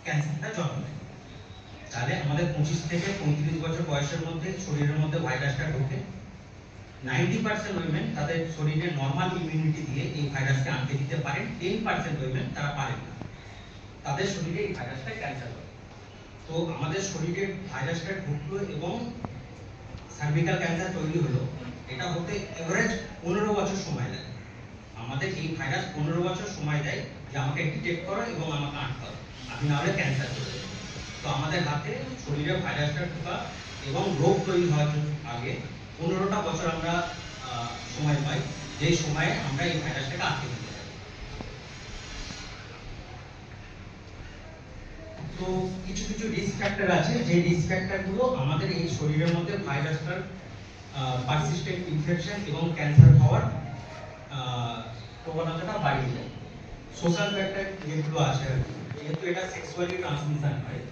ক্যান্সারটা জন্ম নেয়। তাহলে আমাদের 25 থেকে 35 বছর বয়সের মধ্যে শরীরের মধ্যে ভাইরাসটা ঢোকে। 90% উইমেন তাদের শরীরে নর্মাল ইমিউনিটি দিয়ে এই ভাইরাসকে আটকে দিতে পারেন। 10% উইমেন তারা পারেন না, তাদের শরীরে এই ভাইরাসটা ক্যান্সার হয়। তো আমাদের শরীরে ভাইরাসটা ঢুকলো এবং সার্ভিক্যাল ক্যান্সার তৈরি হলো, এটা হতে এভারেজ 15 বছর সময় লাগে। আমাদের এই ভাইরাস 15 বছর সময় দেয় যে আমাকে ডিটেক্ট করো এবং আমাকে আটকাও, আমি নাহলে ক্যান্সার চলে যাবে। তো আমাদের হাতে শরীরে ভাইরাসটা ঢোকা এবং রোগ তৈরি হওয়ার আগে 15টা বছর আমরা সময় পাই, যেই সময়ে আমরা এই ভাইরাসটাকে আটকে দিতে পারি। তো কিছু কিছু রিস্ক ফ্যাক্টর আছে, যে রিস্ক ফ্যাক্টরগুলো আমাদের এই শরীরের মধ্যে ভাইরাসটার পারসিস্টেন্ট ইনফেকশন এবং ক্যান্সার হওয়ার প্রবণতাটা বাড়িয়ে দেয়। সোশ্যাল ফ্যাক্টর যেগুলো আছে, যেহেতু এটা সেক্সুয়ালি ট্রান্সমিশন হয়,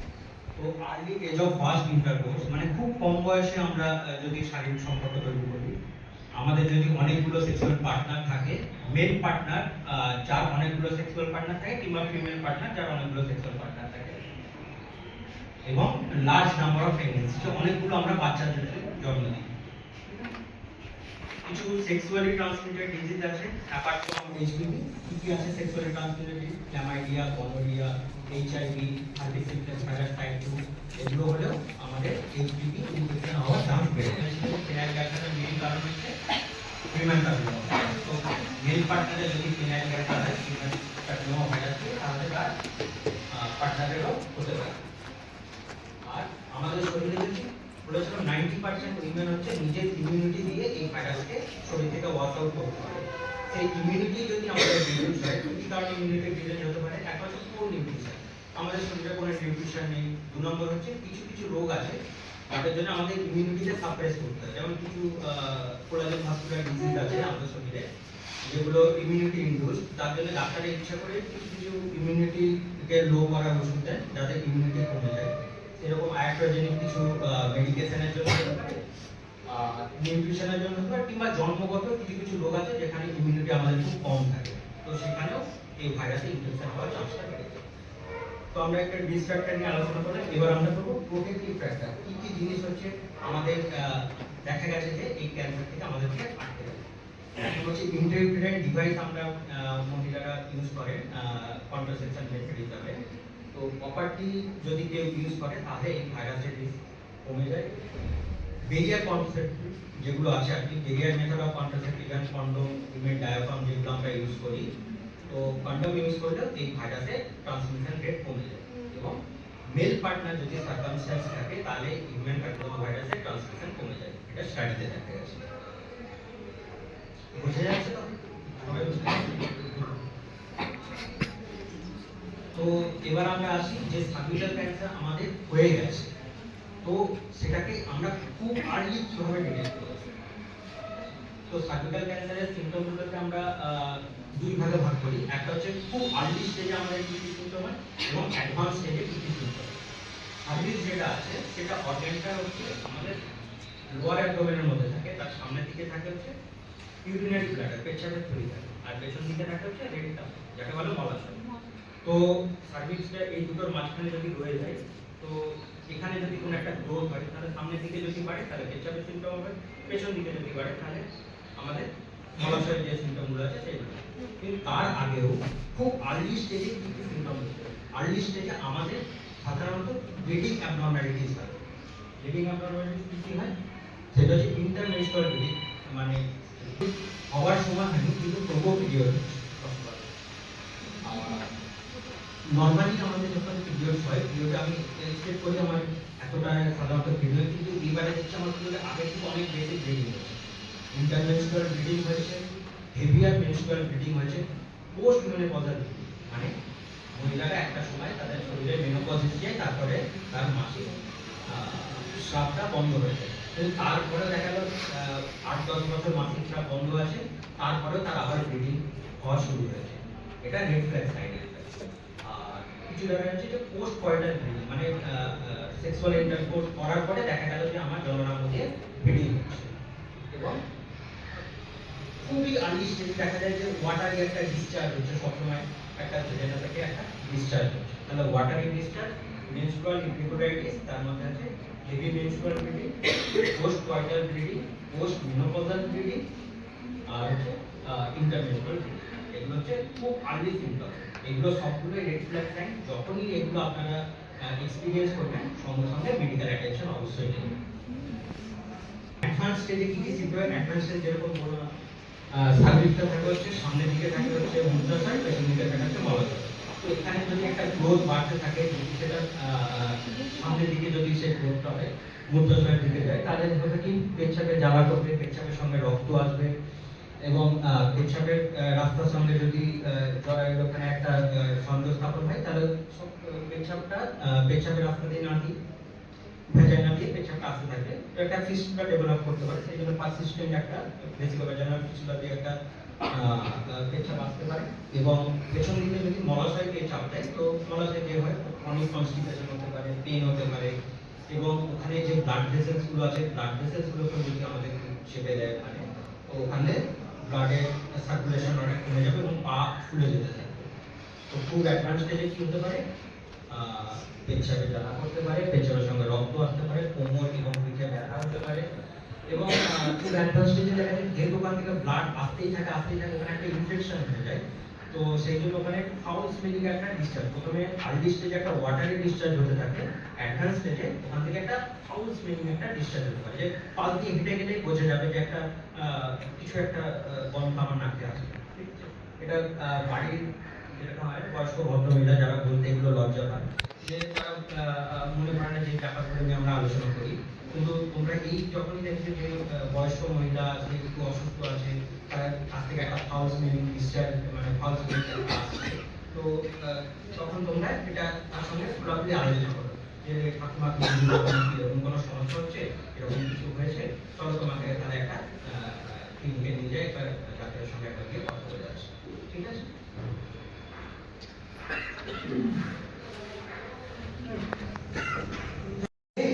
তো early age of first intercourse, মানে খুব কম বয়সে আমরা যদি শারীরিক সম্পর্ক তৈরি করি, আমাদের যদি অনেকগুলো সেক্সুয়াল পার্টনার থাকে, মেল পার্টনার যার অনেকগুলো সেক্সুয়াল পার্টনার থাকে, কিংবা ফিমেল পার্টনার যার অনেকগুলো সেক্সুয়াল পার্টনার থাকে, এবং লার্জ নাম্বার অফ প্রেগন্যান্সি, অনেকগুলো আমরা বাচ্চাদের জন্ম দিই। কিছু সেক্সুয়ালি ট্রান্সমিটেড ডিজিজ আছে অ্যাপার্ট ফ্রম এইচপিভি। কি কি আছে sexually transmitted disease? Chlamydia, gonorrhoea, HIV, herpes simplex virus type 2, এগুলো হলেও আমাদের এইচপিভি ইনফেকশন হওয়ার চান্স বেড়ে যায়। ফিনাইল ক্যান্সারের মেইন কারণ হচ্ছে হিউম্যান প্যাপিলোমা। তো মেল পার্টনারে যদি ফিনাইল ক্যান্সার হয়, হিউম্যান প্যাপিলোমা ভাইরাস, তাহলে তার পার্টনারেরও হতে পারে। আর আমাদের শরীরে যদি বলেছিল 90% উইমেন হচ্ছে নিজের ইমিউনিটি দিয়ে এই ভাইরাসকে শরীর থেকে ওয়াশ আউট করতে পারে। সেই ইমিউনিটি যদি আমাদের রিডিউস হয়, কি কারণে ইমিউনিটি রিডিউস হতে পারে? এক হচ্ছে পুর নিউট্রিশন, আমাদের শরীরে কোনো নিউট্রিশন নেই। 2 নম্বর হচ্ছে কিছু কিছু রোগ আছে তাদের জন্য আমাদের ইমিউনিটিকে সাপ্রেস করতে হয়। যেমন কিছু কোলাজেন ভাস্কুলার ডিজিজ আছে আমাদের শরীরে, যেগুলো ইমিউনিটি ইনডিউস, তার জন্য ডাক্তারে ইচ্ছা করে কিছু কিছু ইমিউনিটিকে লো করার ওষুধ দেন যাতে ইমিউনিটি কমে যায়। এরকম আয়াট্রোজেনিক কিছু মেডিকেশনের জন্য হতে পারে, নিউট্রিশনের জন্য হতে পারে, কিংবা জন্মগত কিছু কিছু রোগ আছে যেখানে ইমিউনিটি আমাদের খুব কম থাকে, তো সেখানেও এই ভাইরাসে ইনফেকশন হওয়ার চান্সটা বেড়ে যায়। তো আমরা একটা রিস্ক ফ্যাক্টর নিয়ে আলোচনা করলাম, এবার আমরা করবো প্রোটেক্টিভ ফ্যাক্টর। কি কি জিনিস হচ্ছে আমাদের দেখা গেছে যে এই ক্যান্সার থেকে আমাদেরকে আটকে দেয়। এখন হচ্ছে ইন্টারফিয়ারেন্ট ডিভাইস আমরা মহিলারা ইউজ করেন কন্ট্রাসেপশন মেথড হিসাবে। তো প্রপার্টি যদি কেউ ইউজ করে তাহলে এই ভাইরাসের রিস্ক কমে যায়। বেরিয়ার কন্ট্রাসেপটিভ যেগুলো আছে আর কি, barrier method of contraceptive, condom, email, diaphragm যেগুলো আমরা ইউজ করি, তো কন্ডোম ইউজ করলে এই ভাইরাসের ট্রান্সমিশন রেট কমে যায়। এবং মেল পার্টনার যদি সার্কামস্ট্যান্স থাকে তাহলে হিউম্যান প্যাপিলোমা ভাইরাসের ট্রান্সমিশন কমে যায়, এটা স্টাডিতে দেখা গেছে। বুঝে যাচ্ছে তো? সবাই বুঝতে পারছে? তো এবার আমরা আসি যে সার্ভিক্যাল ক্যান্সার আমাদের হয়ে গেছে, তো সেটাকে আমরা খুব আর্লি কিভাবে ডিটেক্ট করব? তো সার্ভিক্যাল ক্যান্সারের সিমটমগুলোকে আমরা দুই ভাগে ভাগ করি। একটা হচ্ছে খুব আর্লি স্টেজে আমাদের কি কি সিমটম হয়, এবং অ্যাডভান্স স্টেজে কি কি সিমটম হয়। আর্লি যেটা আছে সেটা অর্গানটা হচ্ছে আমাদের লোয়ার অ্যাবডোমেনের মধ্যে থাকে, তার সামনের দিকে থাকে হচ্ছে ইউরিনারি ব্লাডার, পেচ্ছাপের থলি থাকে, আর পেছন দিকে থাকে হচ্ছে রেকটাম, যাকে বলে মলাশয়। তো সার্ভিক্সটা এই দুটোর মাঝখানে যদি রয়ে যায়, তো এখানে যদি কোনো একটা গ্রোথ হয় তাহলে সামনের দিকে যদি বাড়ে তাহলে পেচ্ছাপের সিমটম হবে, পেছন দিকে যদি বাড়ে তাহলে আমাদের মলাশয়ের যে সিমটমগুলো আছে সেগুলো। কিন্তু তার আগেও খুব আর্লি স্টেজে কি কি সিমটম হচ্ছে? আর্লি স্টেজে আমাদের সাধারণত ব্লিডিং অ্যাবনর্মালিটিস হয়। ব্লিডিং অ্যাবনর্মালিটিস কি কি হয়? সেটা হচ্ছে ইন্টারমেনস্ট্রুয়াল ব্লিডিং, মানে হওয়ার সময় হয়নি কিন্তু তবুও পিরিয়ড হচ্ছে। নর্মালি আমাদের যখন পিরিয়ড হয়, পিরিয়ডে আমি এক্সপেক্ট করি আমার এতটা সাধারণত পিরিয়ড, কিন্তু এবারে দেখছি আমার পিরিয়ডে আগের থেকে অনেক বেশি ব্লিডিং হচ্ছে। ইন্টারমেনস্ট্রুয়াল ব্লিডিং হয়েছে, হেভিয়ার মেনস্ট্রুয়াল ব্লিডিং হয়েছে, পোস্ট মেনোপজাল ব্লিডিং, মানে মহিলারা একটা সময় তাদের শরীরে মেনোপজ এসে যায়, তারপরে তার মাসিক স্রাবটা বন্ধ হয়ে যায়। কিন্তু তারপরে দেখা গেল 8-10 বছর মাসিক স্রাব বন্ধ আছে, তারপরেও তার আবার ব্লিডিং হওয়া শুরু হয়েছে। এটা রেড ফ্ল্যাগ সাইন। আর কিছু দেখা যাচ্ছে যে পোস্ট কয়টাল ব্লিডিং, মানে সেক্সুয়াল ইন্টারকোর্স করার পরে দেখা গেল যে আমার জলনার মধ্যে ব্লিডিং হচ্ছে। এবং খুবই আর্লি স্টেজে দেখা যায় যে ওয়াটারি একটা ডিসচার্জ হচ্ছে, সবসময় একটা ভেজানা থেকে একটা ডিসচার্জ হচ্ছে। তাহলে ওয়াটারি ডিসচার্জ, মেনস্ট্রুয়াল ইপিকুটাইটিস, তার মধ্যে আছে heavy menstrual bleeding, post coital bleeding, post menopausal bleeding, আর হচ্ছে ইন্টারমেনস্ট্রুয়াল ব্লিডিং। এগুলো হচ্ছে খুব আর্লি সিম্পটম। এগুলো সবগুলো রেড ফ্ল্যাগ সাইন। যখনই এগুলো আপনারা এক্সপেরিয়েন্স করবেন সঙ্গে সঙ্গে মেডিকেল অ্যাটেনশন অবশ্যই নেবেন। অ্যাডভান্স স্টেজে কি কি সিম্পটম? অ্যাডভান্স স্টেজ যেরকম বললাম, সার্ভিসটা থাকে হচ্ছে সামনের দিকে থাকে হচ্ছে মূত্রাশয়, পেছন দিকে থাকে হচ্ছে মলাশয়। তো এখানে যদি একটা গ্রোথ বাড়তে থাকে, যদি সেটা সামনের দিকে যদি সেই গ্রোথটা হয় মূত্রাশয়ের দিকে যায়, তাহলে হবে কি পেচ্ছাপে জ্বালা করবে, পেচ্ছাপের সঙ্গে রক্ত আসবে, এবং পেচ্ছাপের রাস্তার সঙ্গে যদি ওখানে একটা সংযোগ স্থাপন হয়, তাহলে পেচ্ছাপের রাস্তা দিয়ে নাকি ভেজাইনা দিয়ে পেচ্ছাপটা আসতে থাকে। তো একটা ফিস্টুলা ডেভেলপ করতে পারে। সেই জন্য পারসিস্টেন্ট একটা বেসিক ভেজাইনাল ফিস্টুলা দিয়ে একটা পেচ্ছাপ আসতে পারে। এবং পেছন দিকে যদি মলাশয় দিয়ে চাপ দেয়, তো মলাশয় দিয়ে হয় ক্রনিক কনস্টিপেশন হতে পারে, পেন হতে পারে, এবং ওখানে যে ব্লাড ভেসেলস গুলো আছে, ব্লাড ভেসেলস গুলোকে যদি আমাদের চেপে দেয় ওখানে, তো ওখানে ব্লাডের সার্কুলেশন অনেক কমে যাবে এবং পা ফুলে যেতে থাকবে। তো খুব অ্যাডভান্স স্টেজে কি হতে পারে? পেচ্ছাপে জ্বালা করতে পারে, পেচ্ছাপের সঙ্গে রক্ত আসতে পারে, কোমর এবং পিঠে ব্যথা হতে পারে, এবং খুব অ্যাডভান্স স্টেজে দেখা যায় যেহেতু ওখান থেকে ব্লাড আসতেই থাকে ওখানে একটা ইনফেকশন হয়ে যায়। তো সেই জন্য ওখানে ফাউল স্মেলিং একটা ডিসচার্জ, প্রথমে আর্লি স্টেজে একটা ওয়াটারি ডিসচার্জ হতে থাকে, অ্যাডভান্স স্টেজে ওখান থেকে একটা ফাউল স্মেলিং একটা ডিসচার্জ হতে পারে, যে পাল দিয়ে হেঁটে গেলেই বোঝা যাবে যে একটা কিছু একটা গন্ধ আমার নাকে আসছে। ঠিক আছে, এটা বাড়ির যেরকম হয় বয়স্ক ভদ্রমহিলা যারা বলতে এগুলো লজ্জা পায়, যে তারা মনে করে না যে ব্যাপারগুলো নিয়ে আমরা আলোচনা করি। কিন্তু তোমরা এই যখনই দেখবে যে বয়স্ক মহিলা আছে, একটু অসুস্থ আছে, তার কাছ থেকে একটা ফাউল স্মেলিং ডিসচার্জ, মানে ফাউল স্মেলিং আসছে, তো তখন তোমরা এটা তার সঙ্গে পুরোপুরি আলোচনা করো যে ঠাকুমা কি এরকম কোনো সমস্যা হচ্ছে, এরকম কিছু হয়েছে, চলো তোমাকে তাহলে একটা ক্লিনিকে নিয়ে যায়, একটা ডাক্তারের সঙ্গে একটা গিয়ে কথা বলে আসছে। ঠিক আছে?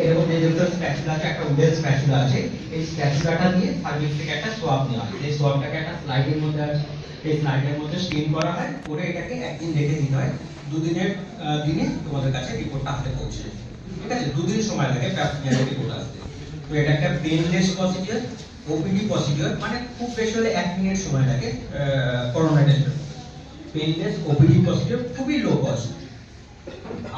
এরকম যে দুটো স্প্যাচুলা আছে, একটা উডেন স্প্যাচুলা আছে, এই স্প্যাচুলাটা দিয়ে সার্ভিস থেকে একটা সোয়াব নেওয়া হয়। এই সোয়াবটাকে একটা স্লাইডের মধ্যে আছে, এই স্লাইডের মধ্যে স্টিম করা হয়, করে এটাকে একদিন রেখে দিতে হয়। দুদিনের দিনে তোমাদের কাছে রিপোর্টটা আসতে পৌঁছে। ঠিক আছে, দুদিন সময় লাগে রিপোর্ট আসতে। তো এটা একটা পেনলেস প্রসিডিওর, ওপিডি প্রসিডিওর, মানে খুব বেশি হলে 1 মিনিট সময় লাগে করোনা টেস্টের। পেনলেস ওপিডি প্রসিডিওর, খুবই low cost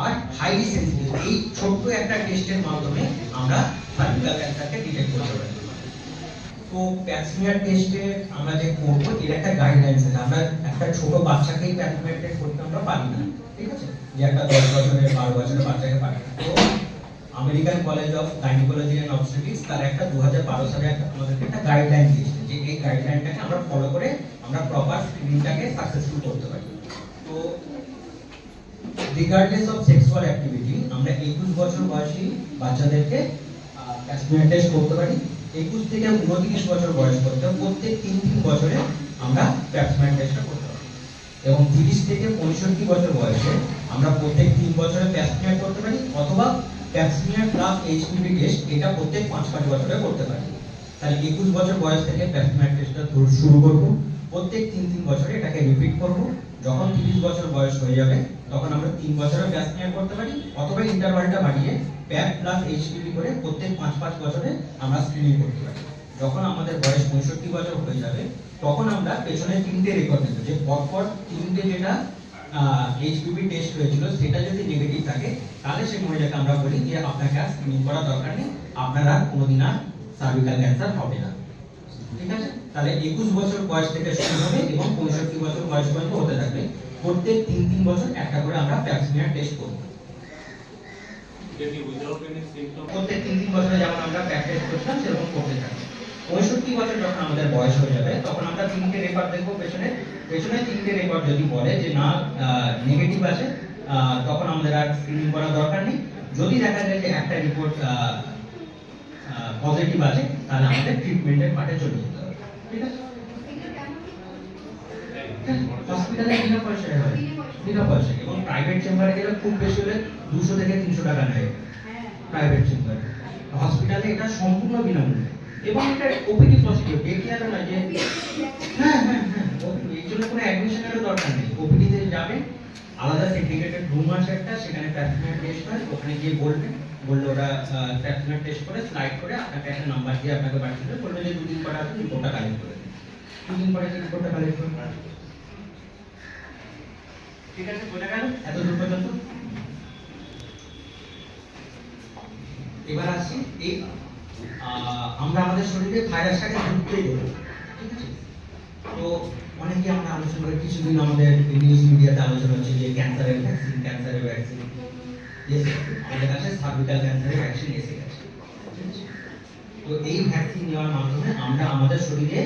are highly sensitive. এই ছোট্ট একটা টেস্টের মাধ্যমে আমরা সার্ভিক্যাল ক্যান্সারকে ডিটেক্ট করতে পারি। তো প্যাপস্মিয়ার টেস্টে আমরা যে করব, এর একটা গাইডলাইন্স আছে। আমরা একটা ছোট বাচ্চাকেই প্যাপস্মিয়ার টেস্ট করতে আমরা পারি না। ঠিক আছে, যে একটা 10 বছরের 12 বছরের বাচ্চাকে পারি না। তো American college of gynaecology and obstetrics তার একটা 2012 সালে আমাদেরকে একটা গাইডলাইন দিয়েছে, যে এই গাইডলাইনটাকে আমরা ফলো করে আমরা প্রপার স্ক্রিনিংটাকে সাকসেসফুল করতে পারি। তো রিগার্ডলেস অফ সেক্সুয়াল অ্যাক্টিভিটি আমরা 21 বছর বয়সী বাচ্চাদেরকে প্যাপস্মিয়ার টেস্ট করতে পারি। 21 থেকে 29 বছর বয়স পর্যন্ত প্রত্যেক 3 বছরে আমরা প্যাপস্মিয়ার টেস্টটা করতে পারি। এবং 30 থেকে 65 বছর বয়সে আমরা প্রত্যেক 3 বছরে প্যাপস্মিয়ার করতে পারি, অথবা প্যাপস্মিয়ার প্লাস এইচপিভি টেস্ট এটা প্রত্যেক 5 বছরে করতে পারি। তাহলে 21 বছর বয়স থেকে প্যাপস্মিয়ার টেস্টটা শুরু করব, প্রত্যেক 3 বছরে এটাকে রিপিট করব। যখন 30 বছর বয়স হয়ে যাবে তখন আমরা 3 বছরে প্যাপস্মিয়ার করতে পারি, অথবা ইন্টারভালটা বাড়িয়ে প্যাপ প্লাস এইচপিভি করে প্রত্যেক 5 বছরে আমরা স্ক্রিনিং করতে পারি। যখন আমাদের বয়স 65 বছর হয়ে যাবে তখন আমরা পেছনে 3টে রেকর্ড নেব, যে পরপর 3টে যেটা এইচপিভি টেস্ট হয়েছিল সেটা যদি নেগেটিভ থাকে, তাহলে সেই মহিলাকে আমরা বলি যে আপনাকে আর স্ক্রিনিং করার দরকার নেই, আপনার আর কোনোদিন আর সার্ভিক্যাল ক্যান্সার হবে না। ঠিক আছে, তাহলে 21 বছর বয়স থেকে শুরু হবে এবং 65 বছর বয়স পর্যন্ত হতে থাকবে। প্রত্যেক 3 বছর একটা করে আমরা প্যাপস্মিয়ার টেস্ট করব। প্রত্যেক 3 বছরে যেমন আমরা প্যাপ টেস্ট করছিলাম সেরকম করতে থাকবো। 65 বছর যখন আমাদের বয়স হয়ে যাবে তখন আমরা 3টে রেকর্ড দেখবো পেছনে 3টে রেকর্ড যদি বলে যে না নেগেটিভ আছে, তখন আমাদের আর স্ক্রিনিং করার দরকার নেই। যদি দেখা যায় যে একটা রিপোর্ট পজিটিভ আছে, তাহলে আমাদের ট্রিটমেন্টের পার্টে চলে যেতে হবে। ঠিক আছে, হসপিটালে বিনা পয়সায় হয়, বিনা পয়সায়, এবং প্রাইভেট চেম্বারে গেলে খুব বেশি হলে 200 থেকে 300 টাকা নেয় প্রাইভেট চেম্বারে। হসপিটালে এটা সম্পূর্ণ বিনামূল্যে, এবং এটা ওপিডি প্রসিডিওর, দেখি না যে হ্যাঁ, এই জন্য কোনো অ্যাডমিশনের দরকার নেই। ওপিডিতে যাবে, আলাদা সেগ্রিগেটেড রুম আছে একটা, সেখানে প্যাথোজেন টেস্ট হয়, ওখানে গিয়ে বলবেন, বললে ওরা প্যাথোজেন টেস্ট করে স্লাইড করে আপনাকে একটা নাম্বার দিয়ে আপনাকে পাঠিয়ে দেবে, বলবে যে দুদিন পরে আপনি রিপোর্টটা কালেক্ট করে দিন, দুদিন পরে রিপোর্টটা কালেক্ট করে। ঠিক আছে, বোঝা গেল এত দূর পর্যন্ত? এবার আসছি এই আমরা আমাদের শরীরে ভাইরাসটাকে ঢুকতেই দেবো, ঠিক আছে? তো অনেকে আমরা আলোচনা করি, কিছুদিন আমাদের নিউজ মিডিয়াতে আলোচনা হচ্ছে যে ক্যান্সারের ভ্যাকসিন আমাদের কাছে সার্ভিক্যাল ক্যান্সারের ভ্যাকসিন এসে গেছে। তো এই ভ্যাকসিন নেওয়ার মাধ্যমে আমরা আমাদের শরীরে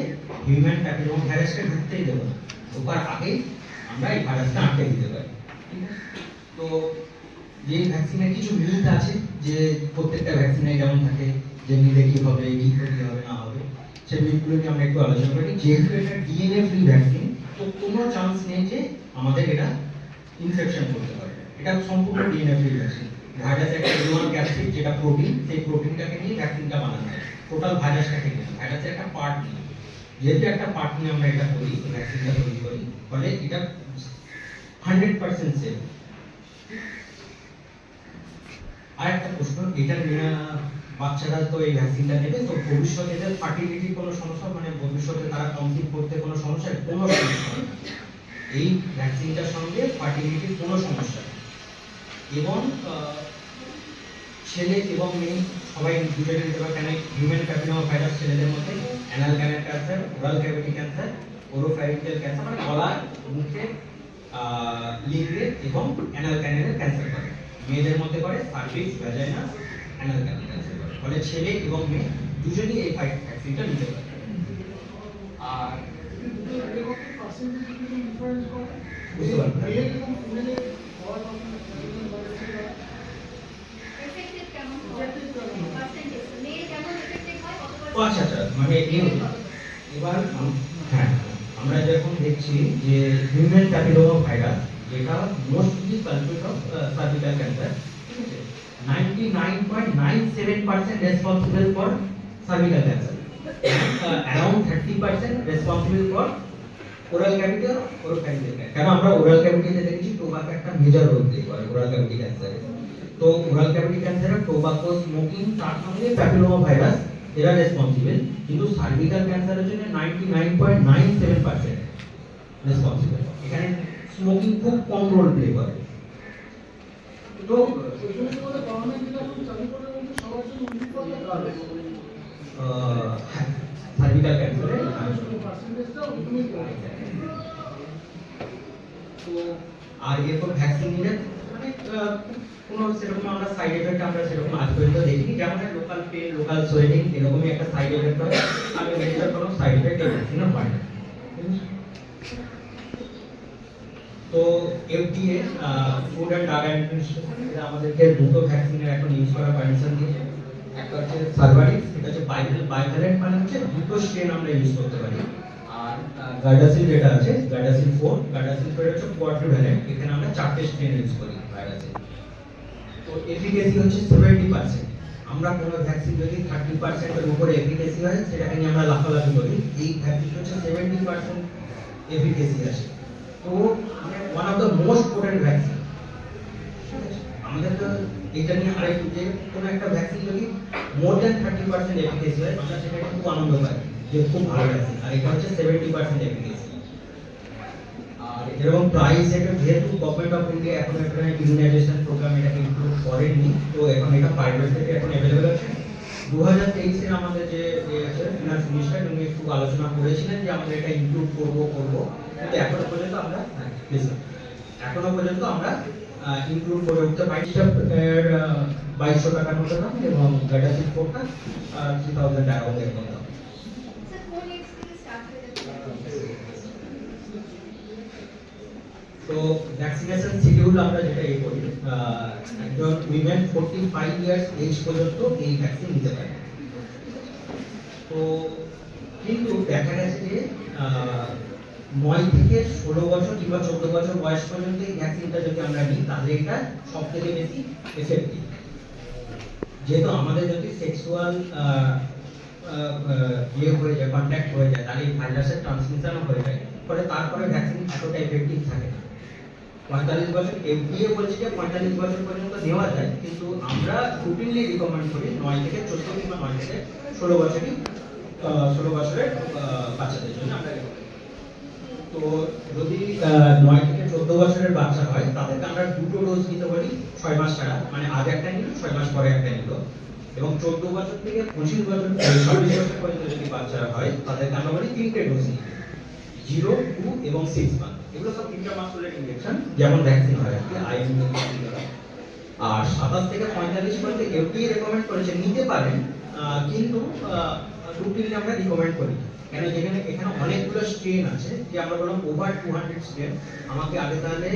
হিউম্যান প্যাপিলোমা ভাইরাসকে ঢুকতেই দেবো না, ঢোকার আগেই আমরা এই ভাইরাসটা আটকে দিতে পারি। তো যে ভ্যাকসিনের কিছু মিথ আছে, যে প্রত্যেকটা ভ্যাকসিনে যেমন থাকে যে নিলে কি হবে, কি ক্ষতি হবে না হবে, সেই মিথগুলো নিয়ে আমরা একটু আলোচনা করি। যেহেতু এটা ডিএনএ ফ্রি ভ্যাকসিন, তো কোনো চান্স নেই যে আমাদের এটা ইনফেকশন করতে পারে। এটা সম্পূর্ণ ডিএনএ ফ্রি ভ্যাকসিন। ভাইরাস একটা এলিওয়ান ক্যাপসিড, যেটা প্রোটিন, সেই প্রোটিনটাকে নিয়ে ভ্যাকসিনটা বানানো হয়, টোটাল ভাইরাসটাকে নিয়ে, ভাইরাসের একটা পার্ট নিয়ে। যেহেতু একটা পার্ট নিয়ে আমরা এটা করি, ভ্যাকসিনটা তৈরি করি, ফলে এটা 100% সেফ। আর একটা প্রশ্ন, এটা বাচ্চারা তো এই ভ্যাকসিনটা নেবে, তো ভবিষ্যতে এদের ফার্টিলিটির কোনো সমস্যা, মানে ভবিষ্যতে তারা কনসিভ করতে কোনো সমস্যা, কোনো সমস্যা হবে না এই ভ্যাকসিনটার সঙ্গে, ফার্টিলিটির কোনো সমস্যা নেই। এবং ছেলে এবং মেয়ে সবাই দুজনে নিতে পারে। কেন? হিউম্যান প্যাপিলোমা ভাইরাস ছেলেদের মধ্যে anal canal cancer, oral cavity cancer, oropharyngeal cancer, মানে গলার, মুখে, লিঙ্গে এবং অ্যানাল ক্যানালের ক্যান্সার করে। মেয়েদের মধ্যে করে cervix, vagina, anal canal cancer করে। ফলে ছেলে এবং মেয়ে দুজনেই এই ভ্যাকসিনটা নিতে পারে। আর বুঝতে পারবেন আচ্ছা আচ্ছা, মানে এবার হ্যাঁ, আমরা যখন দেখছি যে হিউম্যান প্যাপিলোমা ভাইরাস, যেটা mostly culprit of cervical cancer, ঠিক আছে, 99.97% responsible for cervical cancer, around 30% responsible for oral cavity আর ওরোফ্যারিঞ্জিয়াল ক্যান্সার। কেন? আমরা ওরাল ক্যাভিটিতে দেখেছি টোবাকো একটা মেজর রোল প্লে করে ওরাল ক্যাভিটি ক্যান্সারে। তো ওরাল ক্যাভিটি ক্যান্সারে টোবাকো, স্মোকিং, তার সঙ্গে প্যাপিলোমা ভাইরাস এরা রেসপন্সিবল, কিন্তু সার্ভিক্যাল ক্যান্সারের জন্য 99.97% রেসপন্সিবল। এখানে স্মোকিং খুব কম রোল প্লে করে। তো সার্ভিক্যাল ক্যান্সারে তো আর এরপর ভ্যাকসিন নিলে মানে কোনো সেরকম আমরা সাইড এফেক্ট আমরা সেরকম আজ পর্যন্ত দেখিনি, যেমন লোকাল পেন, লোকাল সোয়েলিং, এরকমই একটা সাইড এফেক্ট হয়, আর মেজর কোনো সাইড এফেক্ট এই ভ্যাকসিনে হয় না। তো FDA, food and drug administration, এটা আমাদেরকে দুটো ভ্যাকসিনের এখন ইউজ করার পারমিশন দিয়েছে। একটা হচ্ছে সার্ভারিক্স, এটা হচ্ছে বাইভ্যালেন্ট, মানে হচ্ছে দুটো স্ট্রেন আমরা ইউজ করতে পারি। আর গার্ডাসিল যেটা আছে, গার্ডাসিল 4, গার্ডাসিল 4 হচ্ছে কোয়াড্রিভ্যালেন্ট, এখানে আমরা 4টে স্ট্রেন ইউজ করি ভাইরাসে। তো এফিকেসি হচ্ছে 70%। আমরা কোনো ভ্যাকসিন যদি 30% এর উপরে এফিকেসি হয়, সেটাকে নিয়ে আমরা লাফালাফি করি। এই ভ্যাকসিন হচ্ছে 70% এফিকেসি আছে। তো মানে one of the most potent vaccine. আমাদের তো এটা নিয়ে আরেকটু, যে কোনো একটা ভ্যাকসিন যদি মোর দ্যান 30% এফিকেসি হয়, আমরা সেটা খুব আনন্দ পাই যে খুব ভালো ভ্যাকসিন। আর এটা হচ্ছে 70% এফিকেসি। আর এরকম প্রাইস, এটা যেহেতু গভর্নমেন্ট অফ ইন্ডিয়া এখন একটা ইমিউনাইজেশন প্রোগ্রাম এটাকে ইনক্লুড করেনি, তো এখন এটা প্রাইভেট থেকে এখন অ্যাভেলেবল আছে। 2023 এ আমাদের যে ফিনান্স মিনিস্টার উনি একটু আলোচনা করেছিলেন যে আমরা এটা ইনক্লুড করব, কিন্তু এখনো পর্যন্ত আমরা ইনক্লুড করে উঠতে পারি। 2200 টাকার মতো দাম, এবং গার্ডাসিল 4টা 3000 টাকা এরকম দাম। তো ভ্যাকসিনেশন শিডিউল আমরা যেটা করি, একজন উইমেন 45 ইয়ার্স এজ পর্যন্ত এই ভ্যাকসিন নিতে পারে। তো কিন্তু দেখা গেছে যে 9 থেকে 16 বছর কিংবা 14 বছর বয়স পর্যন্ত এই ভ্যাকসিনটা যদি আমরা নিই, তাহলে এটা সব থেকে বেশি এফেক্টিভ। যেহেতু আমাদের যদি সেক্সুয়াল হয়ে যায়, কন্ট্যাক্ট হয়ে যায়, তাহলে এই ভাইরাসের ট্রান্সমিশনও হয়ে যায়, ফলে তারপরে ভ্যাকসিন এতটা এফেক্টিভ থাকে না। 45 বছর এফডিএ বলছে যে 45 বছর পর্যন্ত নেওয়া যায়, কিন্তু আমরা রুটিনলি রিকমেন্ড করি 9 থেকে 14 কিংবা 9 থেকে 16 বছরই 16 বছরের বাচ্চাদের জন্য আমরা recommend করি। তো যদি 9 থেকে 14 বছরের বাচ্চা হয় তাদেরকে আমরা দুটো ডোজ দিতে পারি 6 মাস ছাড়া, মানে আগে একটা নিল 6 মাস পরে একটা নিল। এবং 14 বছর থেকে 25 বছর 26 বছর পর্যন্ত যদি বাচ্চা হয় তাদেরকে আমরা বলি তিনটে ডোজ নিতে, 0, 2 এবং 6 মান্থ। এগুলো সব ইন্ট্রামাসকুলার ইনজেকশন, যেমন ভ্যাকসিন হয় আর কি, আইএমপি। আর 27 থেকে 45 পর্যন্ত এফডিএ রেকমেন্ড করেছে নিতে পারেন, কিন্তু রুটিনলি আমরা রিকমেন্ড করি। কেন, যেখানে এখানে অনেকগুলো স্ট্রেন আছে, যে আমরা বললাম ওভার 200 স্ট্রেন। আমাকে আগে তাহলে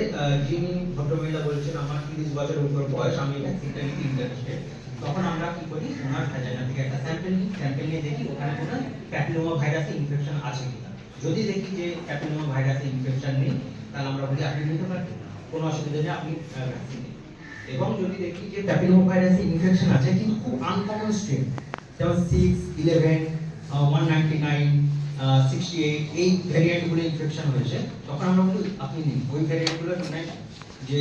যিনি ভদ্রমহিলা বলছেন আমার 30 বছরের উপর বয়স, আমি ভ্যাকসিনটা নিতে ইন্টারেস্টেড, তখন আমরা কি করি, ওনার ভ্যাজাইনা থেকে একটা স্যাম্পল নিয়ে দেখি ওখানে কোনো প্যাপিলোমা ভাইরাসে ইনফেকশন আছে কিনা। যদি দেখি যে প্যাপিলোমা ভাইরাসে ইনফেকশন নেই, তাহলে আমরা বলি আপনি নিতে পারেন, কোনো অসুবিধা নেই, আপনি ভ্যাকসিন নিন। এবং যদি দেখি যে প্যাপিলোমা ভাইরাসে ইনফেকশন আছে কিন্তু খুব আনকমন স্ট্রেন, যেমন 6, 11, 199, 68, এই ভ্যারিয়েন্টগুলো ইনফেকশন হয়েছে, তখন আমরা বলি আপনি নিন। ওই ভ্যারিয়েন্টগুলো মানে যে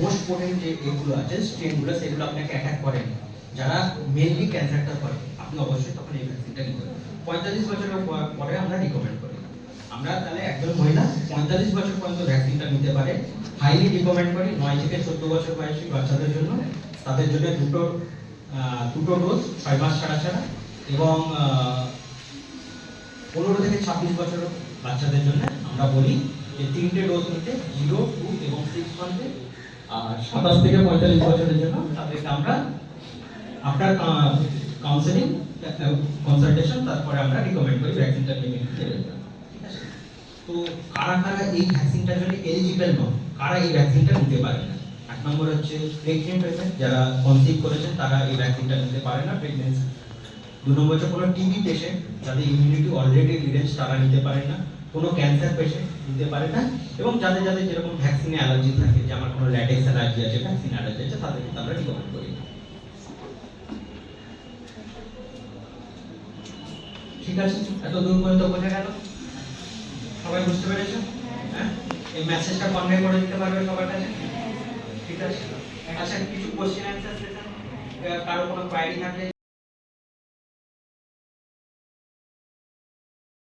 মোস্ট পোটেন্ট যে এগুলো আছে স্ট্রেনগুলো, সেগুলো আপনাকে অ্যাটাক করেনি, যারা মেনলি ক্যান্সারটা করে, আপনি অবশ্যই তখন এই ভ্যাকসিনটা নিতে পারেন। 45 বছরের পরে আমরা রিকমেন্ড করি। আমরা তাহলে একজন মহিলা 45 বছর পর্যন্ত ভ্যাকসিনটা নিতে পারে, হাইলি রিকমেন্ড করি। 9 থেকে 14 বছর বয়সী বাচ্চাদের জন্য, তাদের জন্য দুটো ডোজ 6 মাস ছাড়া ছাড়া, এবং 15 থেকে 26 বছর বাচ্চাদের জন্য আমরা বলি যে তিনটে ডোজ নিতে, 0, 2 এবং 6 মান্থে। আর 27 থেকে 45 বছরের জন্য তাদেরকে আমরা আফটার কাউন্সেলিং কনসালটেশন তারপরে আমরা রিকমেন্ড করি ভ্যাকসিনটা নিতে দেবেন। ঠিক আছে? তো কারা কারা এই ভ্যাকসিনটার জন্য এলিজিবল নয়, কারা এই ভ্যাকসিনটা নিতে পারে না? 1 নম্বর হচ্ছে প্রেগন্যান্ট পেশেন্ট, যারা কনসিভ করেছেন তারা এই ভ্যাকসিনটা নিতে পারে না প্রেগন্যান্সি। 2 নম্বর হচ্ছে কোনো টিবি পেশেন্ট, যাদের ইমিউনিটি অলরেডি রিডেন্স, তারা নিতে পারে না। কোনো ক্যান্সার পেশেন্ট নিতে পারে না, এবং যাদের যাদের যেরকম ভ্যাকসিনে অ্যালার্জি থাকে, যে আমার কোনো ল্যাটেক্স অ্যালার্জি আছে, ভ্যাকসিন অ্যালার্জি আছে, তাদেরকে আমরা রিকমেন্ড করি না। ঠিক আছে, এত দূর পর্যন্ত বোঝা গেল? সবাই বুঝতে পেরেছো? হ্যাঁ, এই মেসেজটা কনভে করে দিতে পারবে সবার কাছে? ঠিক আছে। আচ্ছা, কিছু কোশ্চেন অ্যানসার সেশন, কারো কোনো কোয়ারি থাকলে